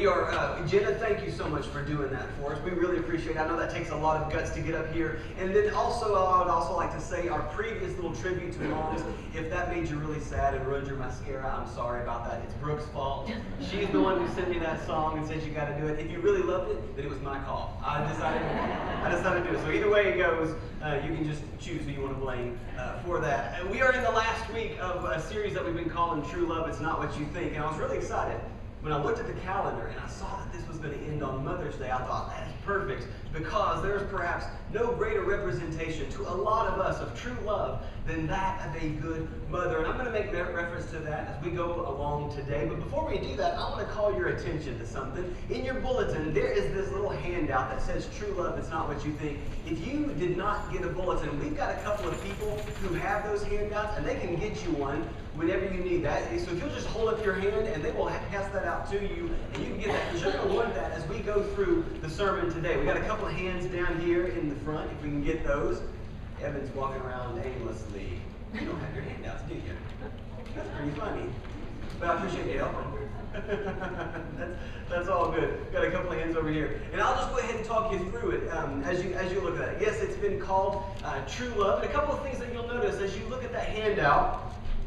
we are, Jenna, thank you so much for doing that for us. We really appreciate it. I know that takes a lot of guts to get up here. And then also, I would also like to say our previous little tribute to moms. If that made you really sad and ruined your mascara, I'm sorry about that. It's Brooke's fault. She's the one who sent me that song and said you got to do it. If you really loved it, then it was my call. I decided to do it. So either way it goes, you can just choose who you want to blame for that. And we are in the last week of a series that we've been calling True Love, It's Not What You Think. And I was really excited when I looked at the calendar and I saw that this was going to end on Mother's Day. I thought, that is perfect, because there's perhaps no greater representation to a lot of us of true love than that of a good mother. And I'm going to make reference to that as we go along today. But before we do that, I want to call your attention to something. In your bulletin, there is this little handout that says True Love, It's Not What You Think. If you did not get a bulletin, we've got a couple of people who have those handouts, and they can get you one whenever you need that. So if you'll just hold up your hand, and they will pass that out to you, and you can get that, because you're going to want that as we go through the sermon today. We got a couple of hands down here in the front, if we can get those. Evan's walking around aimlessly. You don't have your handouts, do you? That's pretty funny. But I appreciate you helping. That's all good. Got a couple of hands over here. And I'll just go ahead and talk you through it as you look at it. Yes, it's been called True Love. And a couple of things that you'll notice as you look at that handout,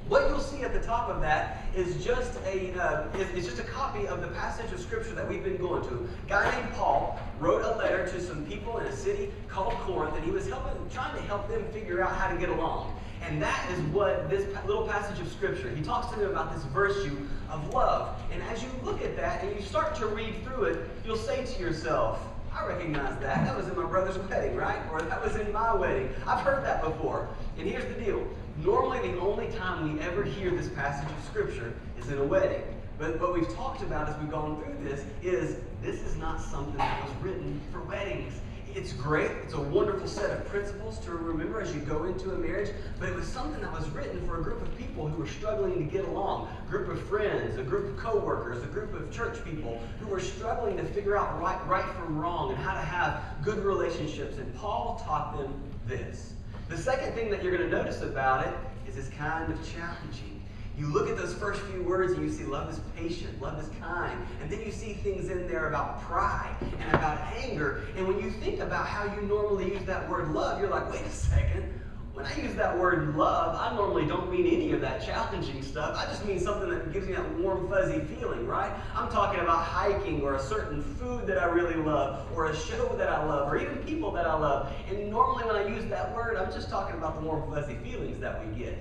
what you'll see at the top of that is just a copy of the passage of Scripture that we've been going to. A guy named Paul wrote a letter to some people in a city called Corinth, and he was trying to help them figure out how to get along. And that is what this little passage of Scripture, he talks to them about this virtue of love. And as you look at that and you start to read through it, you'll say to yourself, I recognize that. That was in my brother's wedding, right? Or that was in my wedding. I've heard that before. And here's the deal. Normally, the only time we ever hear this passage of Scripture is in a wedding. But what we've talked about as we've gone through this is not something that was written for weddings. It's great. It's a wonderful set of principles to remember as you go into a marriage, but it was something that was written for a group of people who were struggling to get along, a group of friends, a group of co-workers, a group of church people who were struggling to figure out right from wrong and how to have good relationships. And Paul taught them this. The second thing that you're going to notice about it is it's kind of challenging. You look at those first few words and you see love is patient, love is kind, and then you see things in there about pride and about anger. And when you think about how you normally use that word love, you're like, wait a second. When I use that word love, I normally don't mean any of that challenging stuff. I just mean something that gives me that warm, fuzzy feeling, right? I'm talking about hiking or a certain food that I really love or a show that I love or even people that I love. And normally when I use that word, I'm just talking about the warm, fuzzy feelings that we get.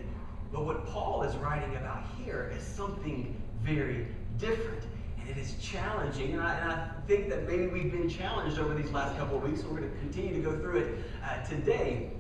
But what Paul is writing about here is something very different. And it is challenging. And I think that maybe we've been challenged over these last couple of weeks. So we're going to continue to go through it today.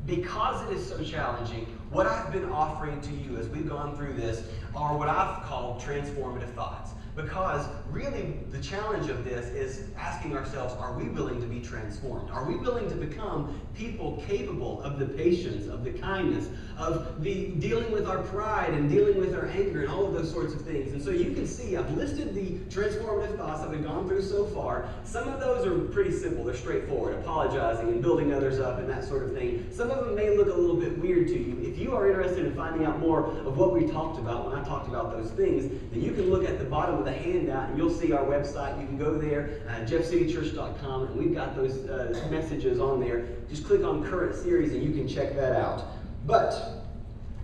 Because it is so challenging, what I've been offering to you as we've gone through this are what I've called transformative thoughts. Because really the challenge of this is asking ourselves, are we willing to be transformed? Are we willing to become people capable of the patience, of the kindness, of the dealing with our pride and dealing with our anger and all of those sorts of things? And so you can see I've listed the transformative thoughts that we've gone through so far. Some of those are pretty simple. They're straightforward, apologizing and building others up and that sort of thing. Some of them may look a little bit weird to you. If you are interested in finding out more of what we talked about when I talked about those things, then you can look at the bottom of the handout and you'll see our website. You can go there, jeffcitychurch.com, and we've got those messages on there. Just click on current series and you can check that out. But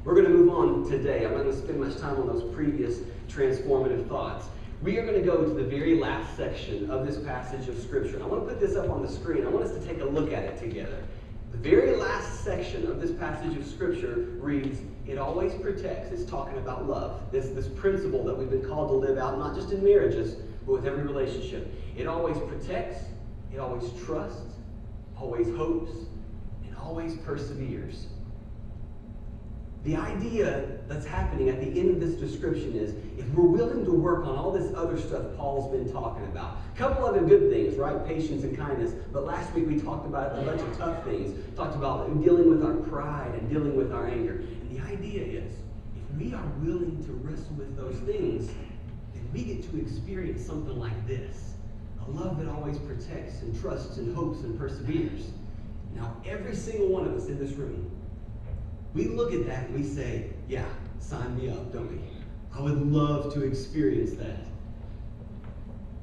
we're going to move on today. I'm not going to spend much time on those previous transformative thoughts. We are going to go to the very last section of this passage of Scripture. And I want to put this up on the screen. I want us to take a look at it together. The very last section of this passage of Scripture reads, it always protects. It's talking about love. This principle that we've been called to live out, not just in marriages, but with every relationship. It always protects, it always trusts, always hopes, and always perseveres. The idea that's happening at the end of this description is, if we're willing to work on all this other stuff Paul's been talking about, a couple other good things, right? Patience and kindness. But last week we talked about a bunch of tough things. Talked about dealing with our pride and dealing with our anger. And the idea is, if we are willing to wrestle with those things, then we get to experience something like this. A love that always protects and trusts and hopes and perseveres. Now, every single one of us in this room, we look at that and we say, yeah, sign me up, don't we? I would love to experience that.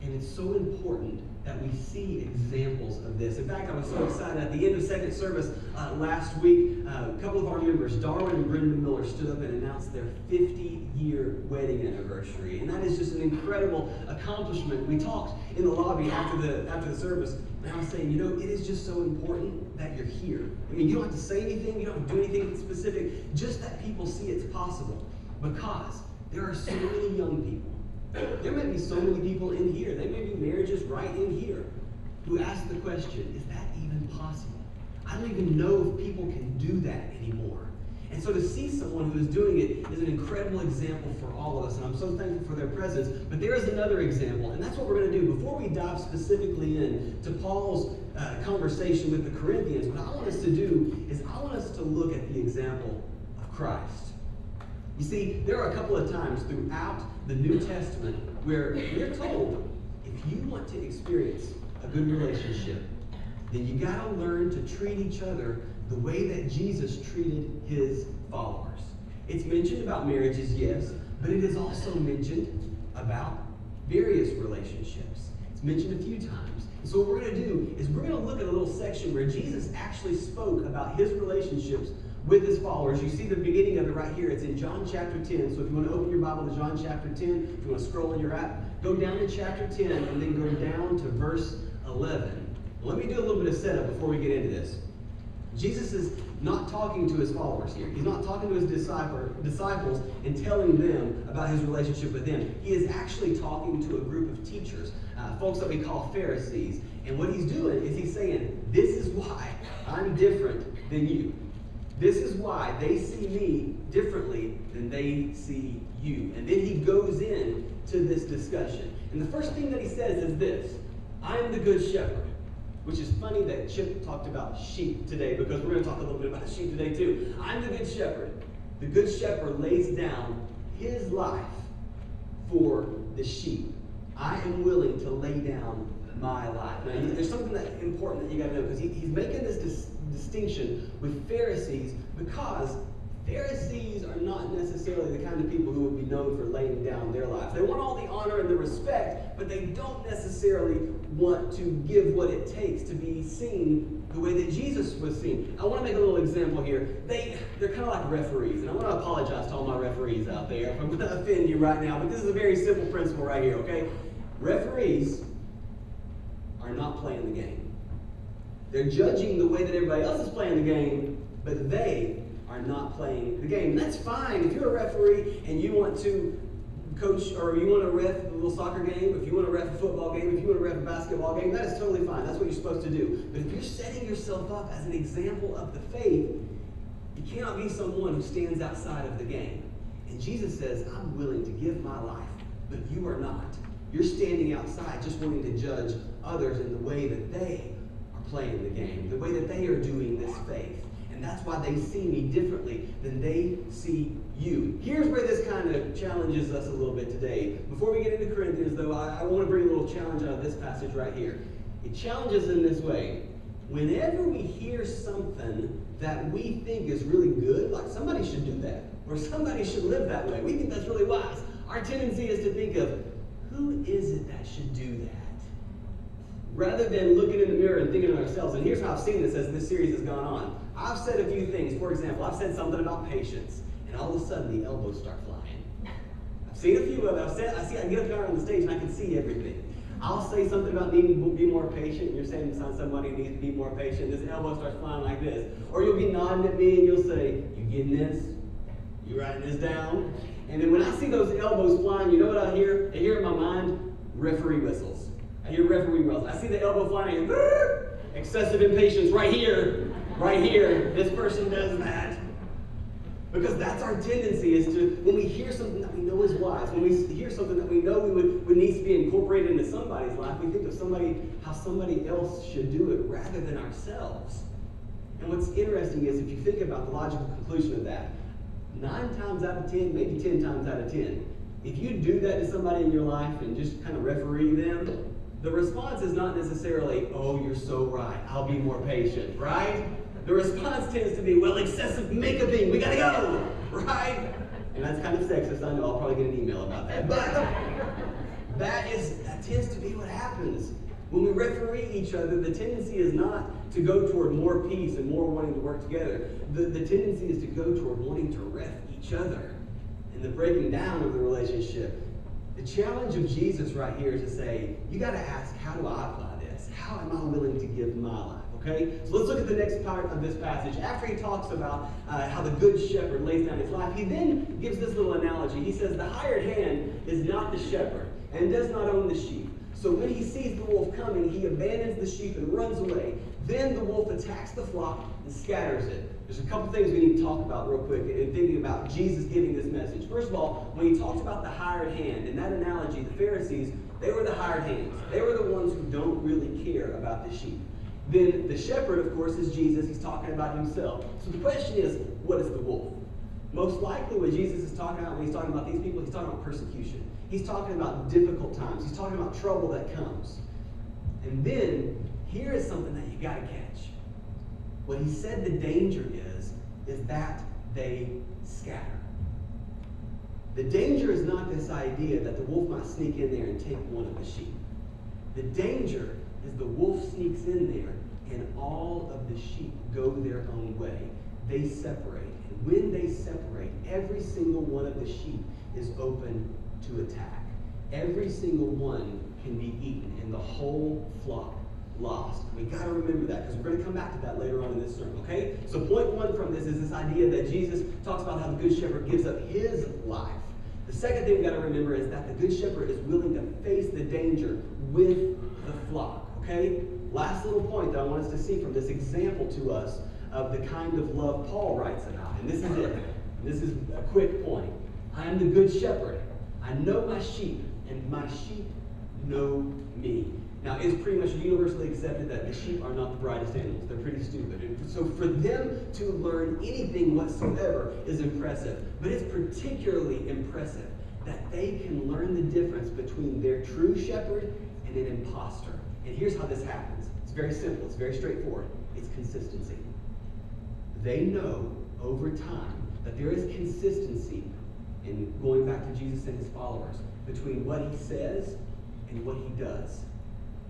And it's so important that we see examples of this. In fact, I was so excited. At the end of second service last week, a couple of our members, Darwin and Brenda Miller, stood up and announced their 50-year wedding anniversary. And that is just an incredible accomplishment. We talked in the lobby after the service, and I was saying, it is just so important that you're here. I mean, you don't have to say anything. You don't have to do anything specific. Just that people see it's possible. Because there are so many young people. There may be so many people in here, there may be marriages right in here, who ask the question, is that even possible? I don't even know if people can do that anymore. And so to see someone who is doing it is an incredible example for all of us, and I'm so thankful for their presence. But there is another example, and that's what we're going to do. Before we dive specifically in to Paul's conversation with the Corinthians, what I want us to do is I want us to look at the example of Christ. You see, there are a couple of times throughout the New Testament where we're told, if you want to experience a good relationship, then you got to learn to treat each other the way that Jesus treated his followers. It's mentioned about marriages, yes, but it is also mentioned about various relationships. It's mentioned a few times. And so what we're going to do is we're going to look at a little section where Jesus actually spoke about his relationships with his followers. You see the beginning of it right here. It's in John chapter 10. So if you want to open your Bible to John chapter 10, if you want to scroll in your app, go down to chapter 10 and then go down to verse 11. Let me do a little bit of setup before we get into this. Jesus is not talking to his followers here. He's not talking to his disciples and telling them about his relationship with them. He is actually talking to a group of teachers, folks that we call Pharisees. And what he's doing is he's saying, this is why I'm different than you. This is why they see me differently than they see you. And then he goes in to this discussion. And the first thing that he says is this: I am the good shepherd. Which is funny that Chip talked about sheep today, because we're going to talk a little bit about sheep today too. I'm the good shepherd. The good shepherd lays down his life for the sheep. I am willing to lay down my life. Now, there's something that's important that you got to know, because he's making this distinction with Pharisees, because Pharisees are not necessarily the kind of people who would be known for laying down their lives. They want all the honor and the respect, but they don't necessarily want to give what it takes to be seen the way that Jesus was seen. I want to make a little example here. They're kind of like referees, and I want to apologize to all my referees out there if I'm going to offend you right now, but this is a very simple principle right here, okay? Referees are not playing the game. They're judging the way that everybody else is playing the game, but they are not playing the game. And that's fine. If you're a referee and you want to coach, or you want to ref a little soccer game, if you want to ref a football game, if you want to ref a basketball game, that is totally fine. That's what you're supposed to do. But if you're setting yourself up as an example of the faith, you cannot be someone who stands outside of the game. And Jesus says, I'm willing to give my life, but you are not. You're standing outside just wanting to judge others in the way that they are playing the game, the way that they are doing this faith. And that's why they see me differently than they see you. Here's where this kind of challenges us a little bit today. Before we get into Corinthians, though, I want to bring a little challenge out of this passage right here. It challenges in this way. Whenever we hear something that we think is really good, like somebody should do that, or somebody should live that way, we think that's really wise. Our tendency is to think of, who is it that should do that? Rather than looking in the mirror and thinking of ourselves. And here's how I've seen this as this series has gone on. I've said a few things. For example, I've said something about patience, and all of a sudden the elbows start flying. I've seen a few of them. I get up there on the stage and I can see everything. I'll say something about needing to be more patient, and you're saying to somebody who needs to be more patient. This elbow starts flying like this. Or you'll be nodding at me and you'll say, you getting this? You writing this down? And then when I see those elbows flying, you know what I hear? I hear in my mind, referee whistles. I hear referee whistles. I see the elbow flying and excessive impatience right here. Right here, this person does that. Because that's our tendency, is to, when we hear something that we know is wise, when we hear something that we know would needs to be incorporated into somebody's life, we think of how somebody else should do it rather than ourselves. And what's interesting is, if you think about the logical conclusion of that, 9 times out of 10, maybe 10 times out of 10, if you do that to somebody in your life and just kind of referee them, the response is not necessarily, oh, you're so right, I'll be more patient, right? The response tends to be, well, excessive makeuping, we gotta go, right? And that's kind of sexist, I know, I'll probably get an email about that. But that is that tends to be what happens. When we referee each other, the tendency is not to go toward more peace and more wanting to work together. The tendency is to go toward wanting to ref each other and the breaking down of the relationship. The challenge of Jesus right here is to say, you got to ask, how do I apply this? How am I willing to give my life? Okay? So let's look at the next part of this passage. After he talks about how the good shepherd lays down his life, he then gives this little analogy. He says, the hired hand is not the shepherd and does not own the sheep. So when he sees the wolf coming, he abandons the sheep and runs away. Then the wolf attacks the flock and scatters it. There's a couple things we need to talk about real quick in thinking about Jesus giving this message. First of all, when he talks about the hired hand, in that analogy, the Pharisees, they were the hired hands. They were the ones who don't really care about the sheep. Then the shepherd, of course, is Jesus. He's talking about himself. So the question is, what is the wolf? Most likely what Jesus is talking about when he's talking about these people, he's talking about persecution. He's talking about difficult times. He's talking about trouble that comes. And then, here is something that you got to catch. What he said the danger is that they scatter. The danger is not this idea that the wolf might sneak in there and take one of the sheep. The danger is the wolf sneaks in there and all of the sheep go their own way. They separate. And when they separate, every single one of the sheep is open to attack. Every single one can be eaten and the whole flock lost. We got to remember that because we're going to come back to that later on in this sermon, okay? So point one from this is this idea that Jesus talks about how the good shepherd gives up his life. The second thing we got to remember is that the good shepherd is willing to face the danger with the flock, okay? Last little point that I want us to see from this example to us of the kind of love Paul writes about. And this is it. This is a quick point. I am the good shepherd. I know my sheep, and my sheep know me. Now, it's pretty much universally accepted that the sheep are not the brightest animals. They're pretty stupid. And so for them to learn anything whatsoever is impressive. But it's particularly impressive that they can learn the difference between their true shepherd and an imposter. And here's how this happens. It's very simple. It's very straightforward. It's consistency. They know over time that there is consistency in going back to Jesus and his followers between what he says and what he does.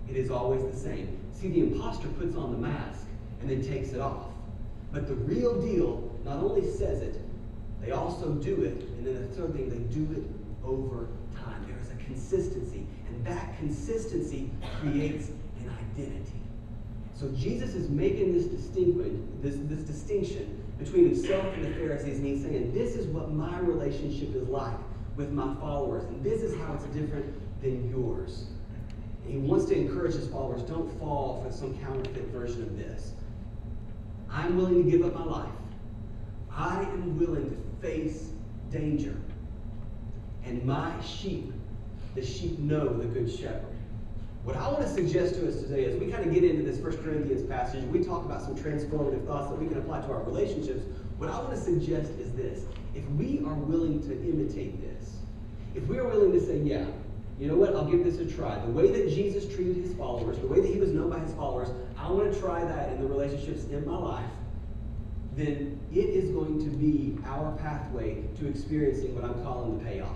It is always the same. See, the imposter puts on the mask and then takes it off. But the real deal not only says it, they also do it. And then the third thing, they do it over time. There is a consistency. And that consistency creates an identity. So Jesus is making this distinction between himself and the Pharisees. And he's saying, this is what my relationship is like with my followers. And this is how it's different than yours. And he wants to encourage his followers, don't fall for some counterfeit version of this. I'm willing to give up my life. I am willing to face danger. And my sheep, the sheep know the good shepherd. What I want to suggest to us today as we kind of get into this 1 Corinthians passage, we talk about some transformative thoughts that we can apply to our relationships. What I want to suggest is this. If we are willing to imitate this, if we are willing to say, yeah, you know what, I'll give this a try. The way that Jesus treated his followers, the way that he was known by his followers, I want to try that in the relationships in my life, then it is going to be our pathway to experiencing what I'm calling the payoff.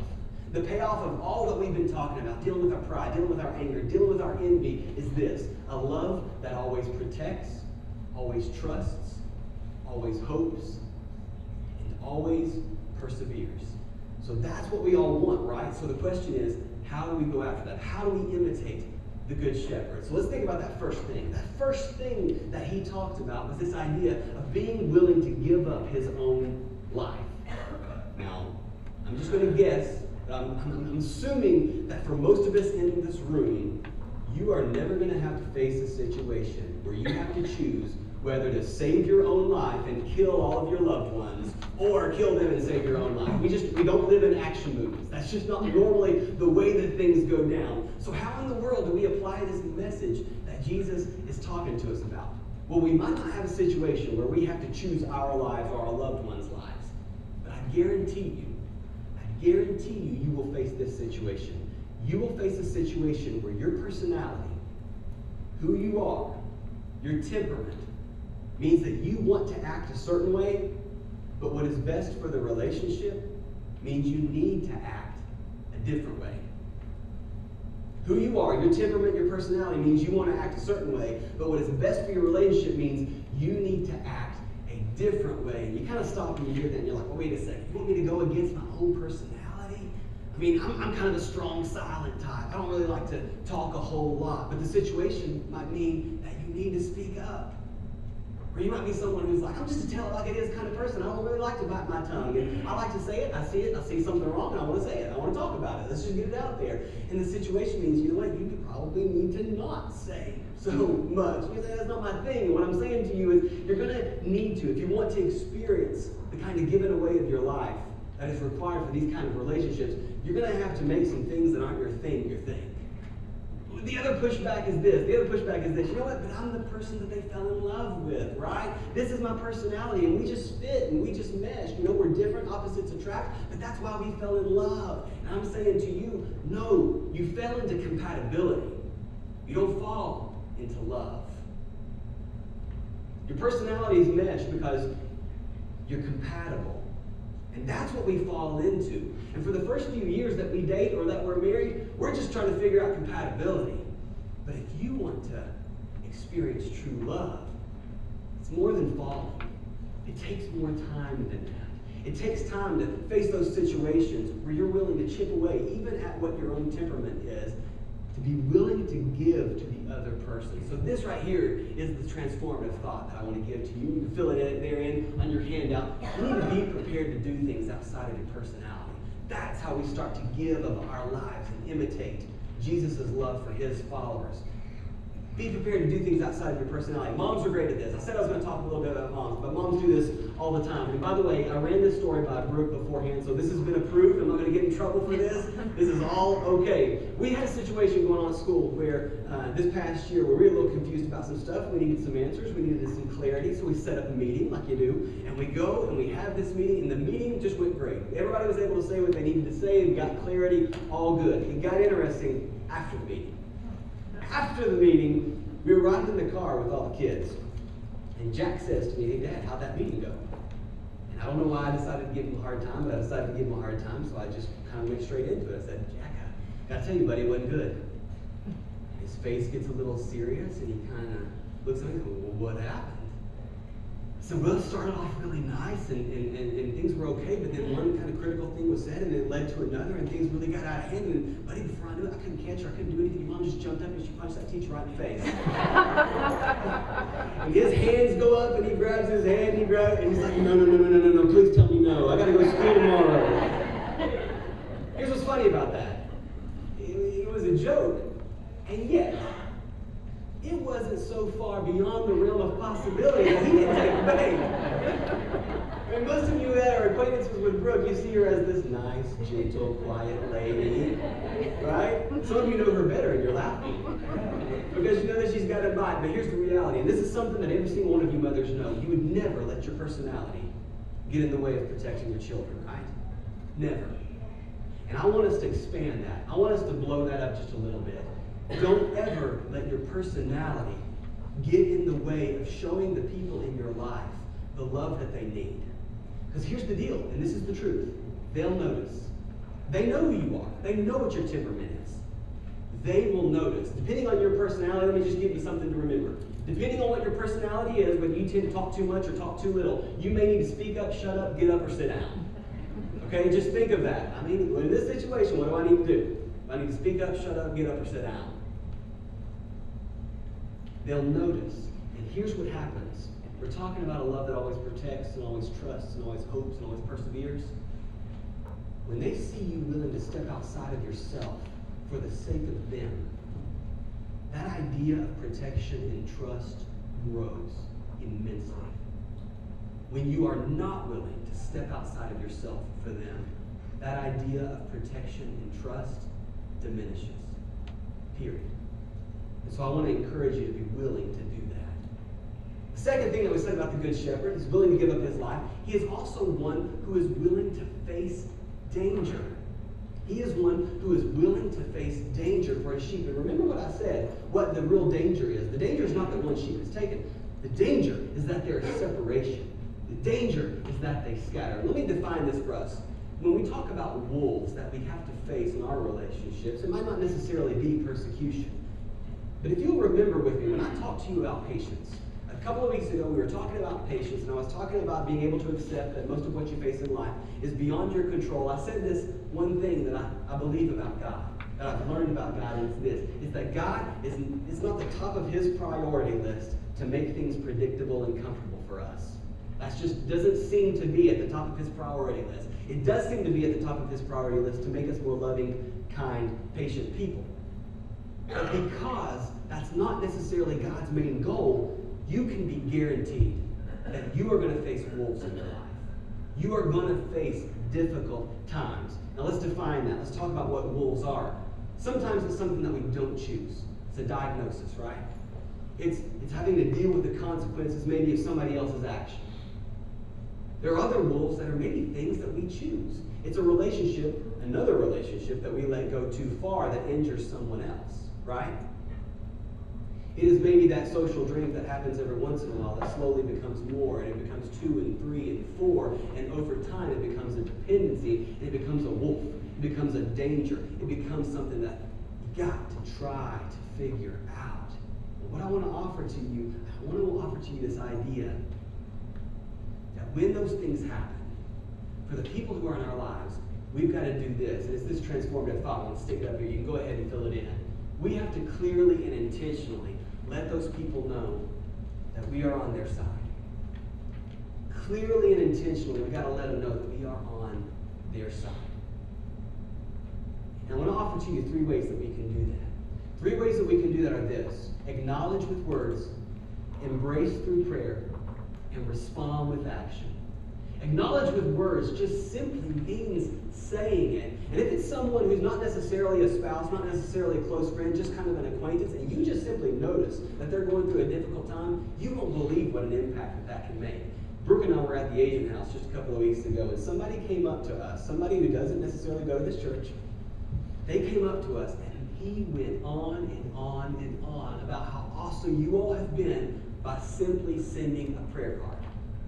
The payoff of all that we've been talking about, dealing with our pride, dealing with our anger, dealing with our envy, is this: a love that always protects, always trusts, always hopes, and always perseveres. So that's what we all want, right? So the question is, how do we go after that? How do we imitate the Good Shepherd? So let's think about that first thing. That first thing that he talked about was this idea of being willing to give up his own life. Now, I'm just going to guess, I'm assuming that for most of us in this room, you are never going to have to face a situation where you have to choose whether to save your own life and kill all of your loved ones, or kill them and save your own life. We don't live in action movies. That's just not normally the way that things go down. So how in the world do we apply this message that Jesus is talking to us about? Well, we might not have a situation where we have to choose our lives or our loved ones' lives. But I guarantee you, you will face this situation. You will face a situation where your personality, who you are, your temperament, means that you want to act a certain way, but what is best for the relationship means you need to act a different way. Who you are, your temperament, your personality means you want to act a certain way, but what is best for your relationship means you need to act a different way. And you kind of stop and you hear that and you're like, well, wait a second, you want me to go against my own personality? I mean, I'm kind of a strong, silent type. I don't really like to talk a whole lot, but the situation might mean that you need to speak up. Or you might be someone who's like, I'm just a tell it like it is kind of person. I don't really like to bite my tongue. And I like to say it, I see something wrong, and I want to say it. I want to talk about it. Let's just get it out there. And the situation means, you know what, you probably need to not say so much. You say, that's not my thing. What I'm saying to you is, you're going to need to, if you want to experience the kind of giving away of your life that is required for these kind of relationships, you're going to have to make some things that aren't your thing, your thing. The other pushback is this. You know what? But I'm the person that they fell in love with, right? This is my personality, and we just fit, and we just mesh. You know, we're different, opposites attract, but that's why we fell in love. And I'm saying to you, no, you fell into compatibility. You don't fall into love. Your personalities mesh because you're compatible. And that's what we fall into. And for the first few years that we date or that we're married, we're just trying to figure out compatibility. But if you want to experience true love, it's more than falling. It takes more time than that. It takes time to face those situations where you're willing to chip away, even at what your own temperament is, to be willing to give to the other person. So this right here is the transformative thought that I want to give to you. You can fill it there in on your handout. You need to be prepared to do things outside of your personality. That's how we start to give of our lives and imitate Jesus' love for his followers. Be prepared to do things outside of your personality. Moms are great at this. I said I was going to talk a little bit about moms, but moms do this all the time. And by the way, I ran this story by Brooke beforehand, so this has been approved. I'm not going to get in trouble for this. This is all okay. We had a situation going on at school where this past year we were a little confused about some stuff. We needed some answers. We needed some clarity, so we set up a meeting like you do. And we go and we have this meeting, and the meeting just went great. Everybody was able to say what they needed to say and got clarity, all good. It got interesting after the meeting. After the meeting, we were riding in the car with all the kids. And Jack says to me, hey, Dad, how'd that meeting go? And I don't know why I decided to give him a hard time, but I decided to give him a hard time, so I just kind of went straight into it. I said, Jack, I gotta tell you, buddy, it wasn't good. His face gets a little serious, and he kind of looks at me and goes, well, what happened? So both started off really nice, and things were okay, but then one kind of critical thing was said, and it led to another, and things really got out of hand. And buddy, before I knew it, I couldn't catch her, I couldn't do anything. Your mom just jumped up and she punched that teacher right in the face. And his hands go up, and he grabs his hand, and he's like, no, please tell me no. I gotta go to school tomorrow. Here's what's funny about that. It was a joke, and yet, it wasn't so far beyond the realm of possibility that he didn't take the bait. And most of you that are acquaintances with Brooke, you see her as this nice, gentle, quiet lady, right? Some of you know her better and you're laughing because you know that she's got a bite. But here's the reality, and this is something that every single one of you mothers know. You would never let your personality get in the way of protecting your children, right? Never. And I want us to expand that. I want us to blow that up just a little bit. Don't ever let your personality get in the way of showing the people in your life the love that they need. Because here's the deal, and this is the truth. They'll notice. They know who you are. They know what your temperament is. They will notice. Depending on your personality, let me just give you something to remember. Depending on what your personality is, whether you tend to talk too much or talk too little, you may need to speak up, shut up, get up, or sit down. Okay, just think of that. I mean, in this situation, what do I need to do? I need to speak up, shut up, get up, or sit down. They'll notice. And here's what happens. We're talking about a love that always protects and always trusts and always hopes and always perseveres. When they see you willing to step outside of yourself for the sake of them, that idea of protection and trust grows immensely. When you are not willing to step outside of yourself for them, that idea of protection and trust diminishes. Period. And so I want to encourage you to be willing to do that. The second thing that we said about the Good Shepherd is willing to give up his life. He is also one who is willing to face danger. He is one who is willing to face danger for his sheep. And remember what I said, what the real danger is. The danger is not that one sheep is taken. The danger is that there is separation. The danger is that they scatter. Let me define this for us. when we talk about wolves that we have to face in our relationships, it might not necessarily be persecution. But if you'll remember with me, when I talked to you about patience, a couple of weeks ago we were talking about patience, and I was talking about being able to accept that most of what you face in life is beyond your control. I said this one thing that I believe about God, that I've learned about God, and it's this. It's that God is not the top of his priority list to make things predictable and comfortable for us. That just doesn't seem to be at the top of his priority list. It does seem to be at the top of his priority list to make us more loving, kind, patient people. But because that's not necessarily God's main goal, you can be guaranteed that you are going to face wolves in your life. You are going to face difficult times. Now let's define that. Let's talk about what wolves are. Sometimes it's something that we don't choose. It's a diagnosis, right? It's having to deal with the consequences maybe of somebody else's action. There are other wolves that are maybe things that we choose. It's a relationship, another relationship that we let go too far that injures someone else, right? It is maybe that social drink that happens every once in a while that slowly becomes more, and it becomes 2 and 3 and 4, and over time it becomes a dependency, and it becomes a wolf. It becomes a danger. It becomes something that you got to try to figure out. And what I want to offer to you, this idea that when those things happen, for the people who are in our lives, we've got to do this. And it's this transformative thought. I'm going to stick it up here. You can go ahead and fill it in. We have to clearly and intentionally let those people know that we are on their side. Clearly and intentionally, we've got to let them know that we are on their side. And I want to offer to you 3 ways that we can do that. 3 ways that we can do that are this: acknowledge with words, embrace through prayer, and respond with action. Acknowledge with words just simply means saying it. And if it's someone who's not necessarily a spouse, not necessarily a close friend, just kind of an acquaintance, and you just simply notice that they're going through a difficult time, you won't believe what an impact that can make. Brooke and I were at the Asian house just a couple of weeks ago, and somebody came up to us, somebody who doesn't necessarily go to this church. They came up to us, and he went on and on and on about how awesome you all have been by simply sending a prayer card.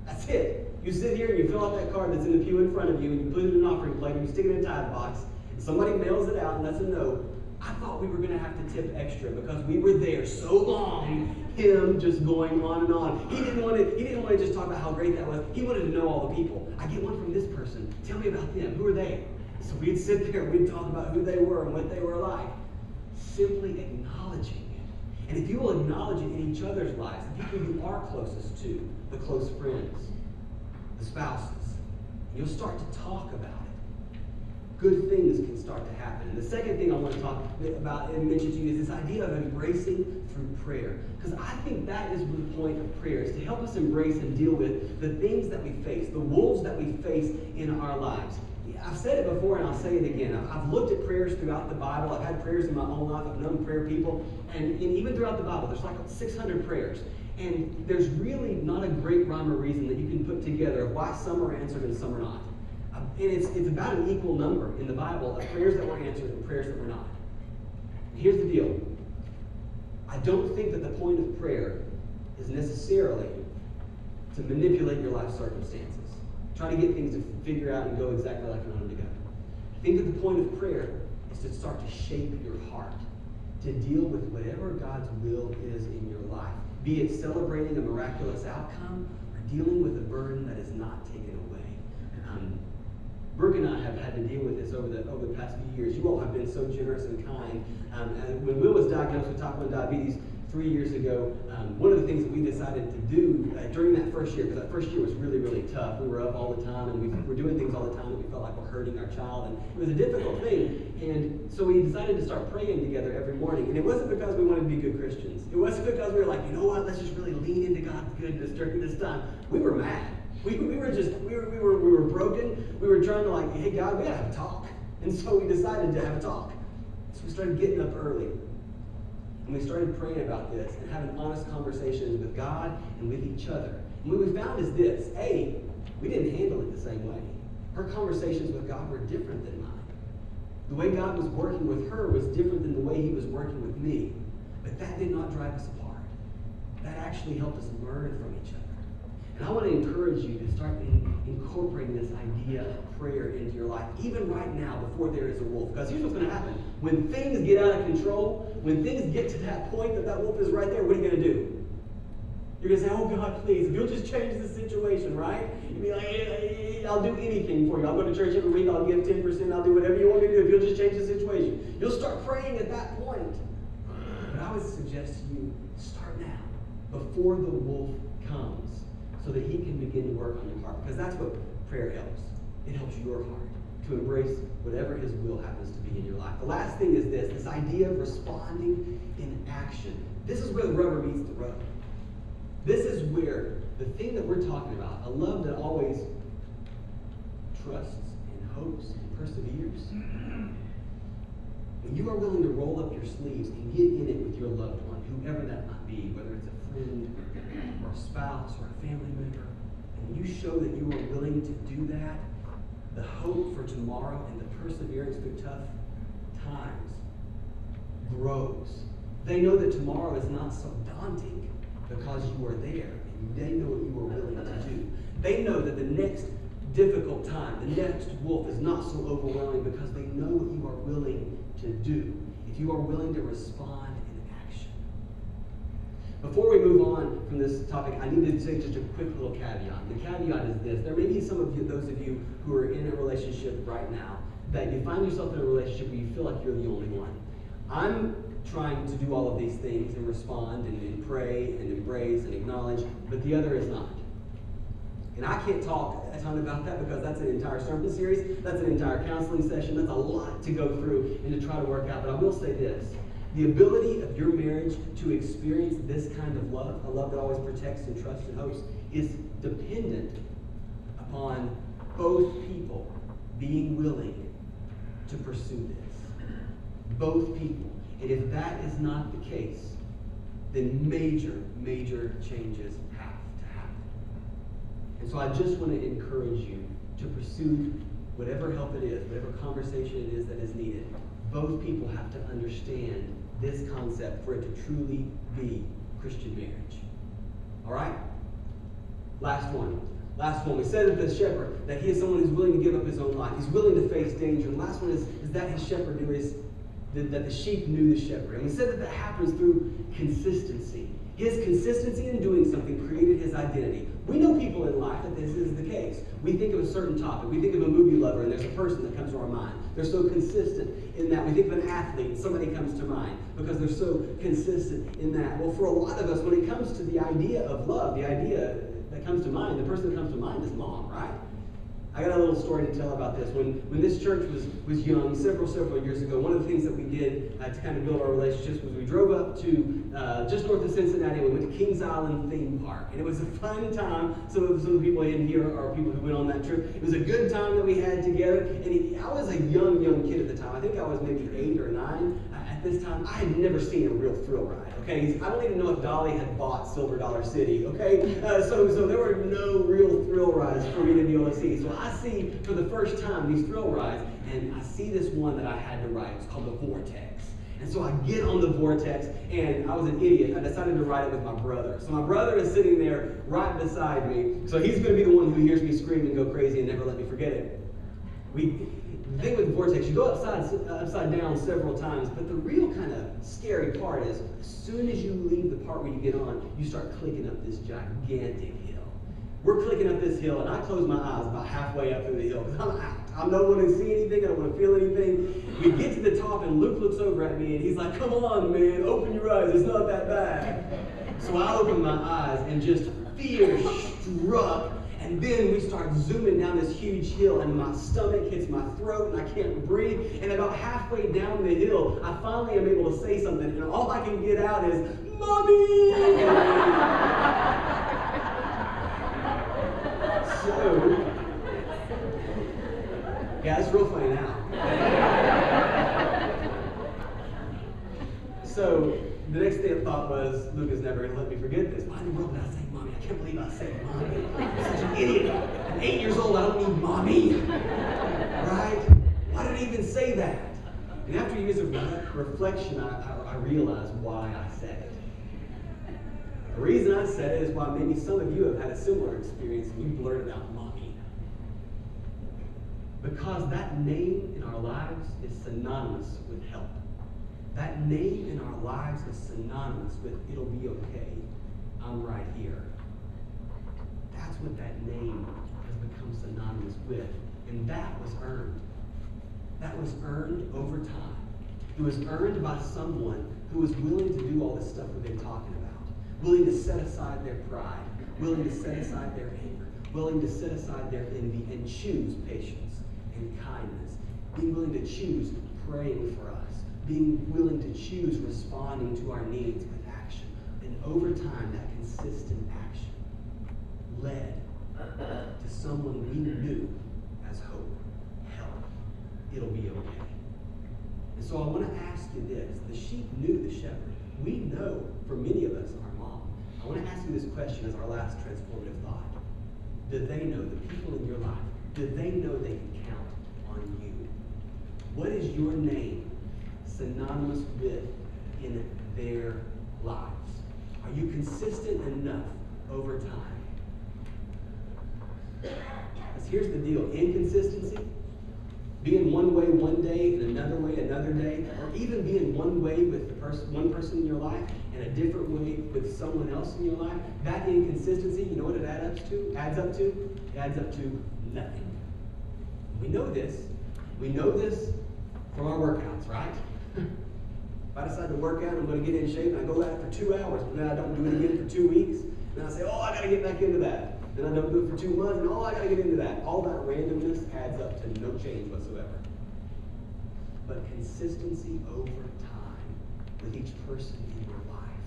That's it. You sit here and you fill out that card that's in the pew in front of you, and you put it in an offering plate, and you stick it in a tithe box, and somebody mails it out and lets them know. I thought we were going to have to tip extra because we were there so long, him just going on and on. He didn't want to just talk about how great that was. He wanted to know all the people. I get one from this person. Tell me about them. Who are they? So we'd sit there, we'd talk about who they were and what they were like. Simply acknowledging it. And if you will acknowledge it in each other's lives, the people you are closest to, the close friends, the spouses, you'll start to talk about it. Good things can start to happen. And the second thing I want to talk about and mention to you is this idea of embracing through prayer. Because I think that is the point of prayer, is to help us embrace and deal with the things that we face, the wolves that we face in our lives. I've said it before and I'll say it again. I've looked at prayers throughout the Bible. I've had prayers in my own life. I've known prayer people. And even throughout the Bible, there's like 600 prayers. And there's really not a great rhyme or reason that you can put together of why some are answered and some are not. And it's about an equal number in the Bible of prayers that were answered and prayers that were not. And here's the deal. I don't think that the point of prayer is necessarily to manipulate your life circumstances. Try to get things to figure out and go exactly like you want them to go. I think that the point of prayer is to start to shape your heart, to deal with whatever God's will is in your life. Be it celebrating a miraculous outcome or dealing with a burden that is not taken away. Brooke and I have had to deal with this over the past few years. You all have been so generous and kind. And when Will was diagnosed with type 1 diabetes 3 years ago, one of the things that we decided to do during that first year, because that first year was really, really tough. We were up all the time, and we were doing things all the time that we felt like were hurting our child, and it was a difficult thing. And so we decided to start praying together every morning. And it wasn't because we wanted to be good Christians. It wasn't because we were like, you know what, let's just really lean into God's goodness during this time. We were mad. We were broken. We were trying to like, hey God, we gotta have a talk. And so we decided to have a talk. So we started getting up early. And we started praying about this and having honest conversations with God and with each other. And what we found is this: A, we didn't handle it the same way. Her conversations with God were different than mine. The way God was working with her was different than the way he was working with me. But that did not drive us apart. That actually helped us learn from each other. And I want to encourage you to start incorporating this idea of prayer into your life, even right now, before there is a wolf. Because here's what's going to happen. When things get out of control, when things get to that point that wolf is right there, what are you going to do? You're going to say, oh God, please, if you'll just change the situation, right? You'll be like, hey, I'll do anything for you. I'll go to church every week. I'll give 10%. I'll do whatever you want me to do if you'll just change the situation. You'll start praying at that point. But I would suggest to you, start now, before the wolf comes, so that he can begin to work on your heart. Because that's what prayer helps. It helps your heart to embrace whatever his will happens to be in your life. The last thing is this idea of responding in action. This is where the rubber meets the road. This is where the thing that we're talking about, a love that always trusts and hopes and perseveres. When you are willing to roll up your sleeves and get in it with your loved one, whoever that might be, whether it's a friend or a spouse or a family member, and you show that you are willing to do that, the hope for tomorrow and the perseverance through tough times grows. They know that tomorrow is not so daunting because you are there and they know what you are willing to do. They know that the next difficult time, the next wolf is not so overwhelming because they know what you are willing to do. If you are willing to respond in action. Before we move on from this topic, I need to say just a quick little caveat. The caveat is this. There may be some of you, those of you who are in a relationship right now, that you find yourself in a relationship where you feel like you're the only one. I'm trying to do all of these things and respond and pray and embrace and acknowledge, but the other is not. And I can't talk a ton about that because that's an entire sermon series, that's an entire counseling session, that's a lot to go through and to try to work out. But I will say this, the ability of your marriage to experience this kind of love, a love that always protects and trusts and hopes, is dependent upon both people being willing to pursue this. Both people. And if that is not the case, then major, major changes have to happen. And so I just want to encourage you to pursue whatever help it is, whatever conversation it is that is needed. Both people have to understand this concept for it to truly be Christian marriage. All right? Last one. We said that the shepherd, that he is someone who's willing to give up his own life. He's willing to face danger. And the last one is that his shepherd knew that the sheep knew the shepherd. And we said that happens through consistency. His consistency in doing something created his identity. We know people in life that this is the case. We think of a certain topic. We think of a movie lover, and there's a person that comes to our mind. They're so consistent in that. We think of an athlete, and somebody comes to mind because they're so consistent in that. Well, for a lot of us, when it comes to the idea of love, the idea that comes to mind, the person that comes to mind is mom, right? I got a little story to tell about this. When this church was young, several years ago, one of the things that we did to kind of build our relationships was we drove up to just north of Cincinnati. We went to Kings Island Theme Park. And it was a fun time. Some of the people in here are people who went on that trip. It was a good time that we had together. And I was a young kid at the time. I think I was maybe 8 or 9 at this time. I had never seen a real thrill ride. Okay, I don't even know if Dolly had bought Silver Dollar City. Okay, so there were no real thrill rides for me to be able to see. So I see for the first time these thrill rides, and I see this one that I had to ride. It's called the Vortex. And so I get on the Vortex, and I was an idiot. I decided to ride it with my brother. So my brother is sitting there right beside me. So he's going to be the one who hears me scream and go crazy and never let me forget it. The thing with the Vortex, you go upside down several times, but the real kind of scary part is as soon as you leave the part where you get on, you start clicking up this gigantic hill. We're clicking up this hill, and I close my eyes about halfway up through the hill because I'm out. I don't want to see anything. I don't want to feel anything. We get to the top, and Luke looks over at me, and he's like, come on, man, open your eyes. It's not that bad. So I open my eyes, and just fear struck. And then we start zooming down this huge hill, and my stomach hits my throat, and I can't breathe. And about halfway down the hill, I finally am able to say something, and all I can get out is, Mommy! So, yeah, it's real funny now. So, the next thought was, Luke is never going to let me forget this. Why in the world did I say Mommy? I can't believe I said Mommy. I'm such an idiot. At 8 years old, I don't need Mommy. Right? Why did I even say that? And after years of reflection, I realized why I said it. The reason I said it is why maybe some of you have had a similar experience and you blurted out mommy. Because that name in our lives is synonymous with help. That name in our lives is synonymous with it'll be okay. I'm right here. That's what that name has become synonymous with. And that was earned. That was earned over time. It was earned by someone who was willing to do all this stuff we've been talking about. Willing to set aside their pride. Willing to set aside their anger. Willing to set aside their envy and choose patience and kindness. Being willing to choose praying for us. Being willing to choose responding to our needs with action. And over time, that consistent action led to someone we knew as hope, help. It'll be okay. And so I want to ask you this. The sheep knew the shepherd. We know, for many of us, our mom. I want to ask you this question as our last transformative thought. Did they know, the people in your life, did they know they could count on you? What is your name synonymous with in their lives? Are you consistent enough over time? Because here's the deal. Inconsistency, being one way one day and another way another day, or even being one way with one person in your life and a different way with someone else in your life, that inconsistency, you know what it adds up to? It adds up to nothing. We know this. We know this from our workouts, right? If I decide to work out, I'm going to get in shape, and I go at it for 2 hours, but then I don't do it again for 2 weeks, and I say, oh, I got to get back into that. Then I don't do it for 2 months, and oh, I got to get into that. All that randomness adds up to no change whatsoever. But consistency over time with each person in your life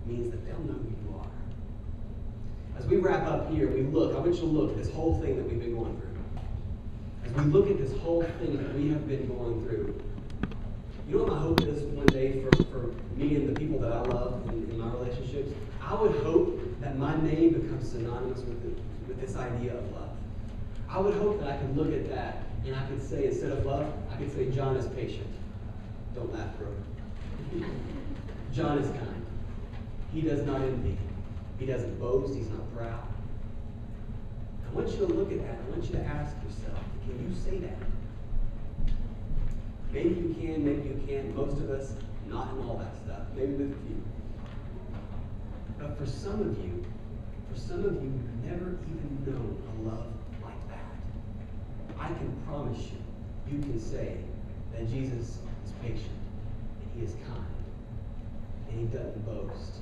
means that they'll know who you are. As we wrap up here, I want you to look at this whole thing that we've been going through. As we look at this whole thing that we have been going through, you know what my hope is one day for me and the people that I love in my relationships? I would hope that my name becomes synonymous with this idea of love. I would hope that I could look at that and I could say, instead of love, I could say, John is patient. Don't laugh, bro. John is kind. He does not envy. He doesn't boast. He's not proud. I want you to look at that. I want you to ask yourself, can you say that? Maybe you can, maybe you can't. Most of us, not in all that stuff. Maybe with a few. But for some of you, you've never even known a love like that. I can promise you, you can say that Jesus is patient, and he is kind, and he doesn't boast.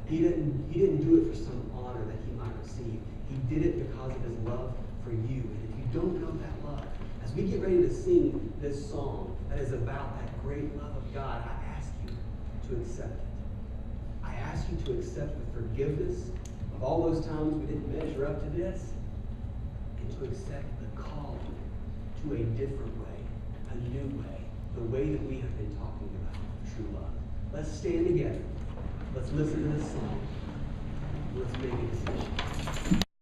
He didn't do it for some honor that he might receive. He did it because of his love for you. And if you don't know that love, as we get ready to sing this song that is about that great love of God, I ask you to accept it. I ask you to accept the forgiveness of all those times we didn't measure up to this, and to accept the call to a different way, a new way, the way that we have been talking about true love. Let's stand together. Let's listen to this song. Let's make a decision.